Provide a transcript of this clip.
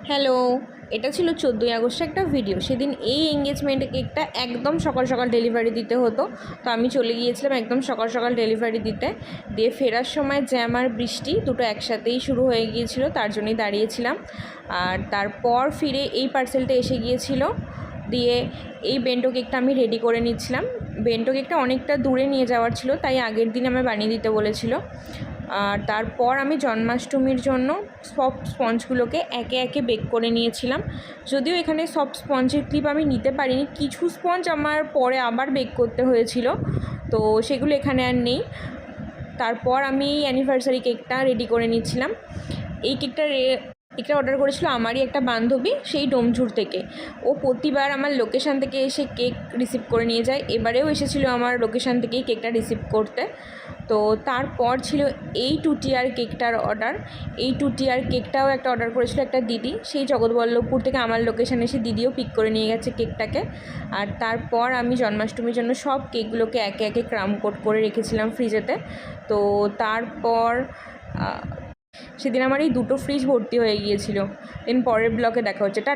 Hello, এটা ছিল 14ই আগস্টের একটা ভিডিও। সেদিন এই এঙ্গেজমেন্ট কেকটা একদম সকাল সকাল ডেলিভারি দিতে হতো। তো আমি চলে গিয়েছিলাম একদম সকাল সকাল ডেলিভারি দিতে। দিয়ে ফেরার সময় জ্যাম আর বৃষ্টি দুটো একসাথেই শুরু হয়ে গিয়েছিল, তার জন্যই দাঁড়িয়েছিলাম। আর তারপর ফিরে এই পার্সেলটা এসে গিয়েছিল। দিয়ে এই বেন্টো কেকটা আমি রেডি করে নিচ্ছিলাম। বেন্টো কেকটা অনেকটা দূরে নিয়ে যাওয়ার ছিল, তাই আগের দিন আমায় বানিয়ে দিতে বলেছিল। আর তারপর আমি জন্মাষ্টমীর জন্য সব স্পঞ্জগুলোকে একে একে বেক করে নিয়েছিলাম। যদিও এখানে সব স্পঞ্জের ক্লিপ আমি নিতে পারিনি, কিছু স্পঞ্জ আমার পরে আবার বেক করতে হয়েছিল, তো সেগুলো এখানে আর নেই। তারপর আমি অ্যানিভার্সারি কেকটা রেডি করে নিচ্ছিলাম। এই কেকটা অর্ডার করেছিল আমারই একটা বান্ধবী, সেই ডোমঝুর থেকে। ও প্রতিবার আমার লোকেশান থেকে এসে কেক রিসিভ করে নিয়ে যায়, এবারেও এসেছিলো আমার লোকেশান থেকেই কেকটা রিসিভ করতে। তো তারপর ছিল এই টুটিয়ার কেকটার অর্ডার। এই টুটিয়ার কেকটাও একটা অর্ডার করেছিল একটা দিদি, সেই জগৎবল্লভপুর থেকে আমার লোকেশানে এসে দিদিও পিক করে নিয়ে গেছে কেকটাকে। আর তারপর আমি জন্মাষ্টমীর জন্য সব কেকগুলোকে একে একে ক্রাম কোট করে রেখেছিলাম ফ্রিজেতে। তো তারপর সেদিন আমার এই দুটো ফ্রিজ ভর্তি হয়ে গিয়েছিল। দেন পরের ব্লকে দেখা হচ্ছে, টাটা।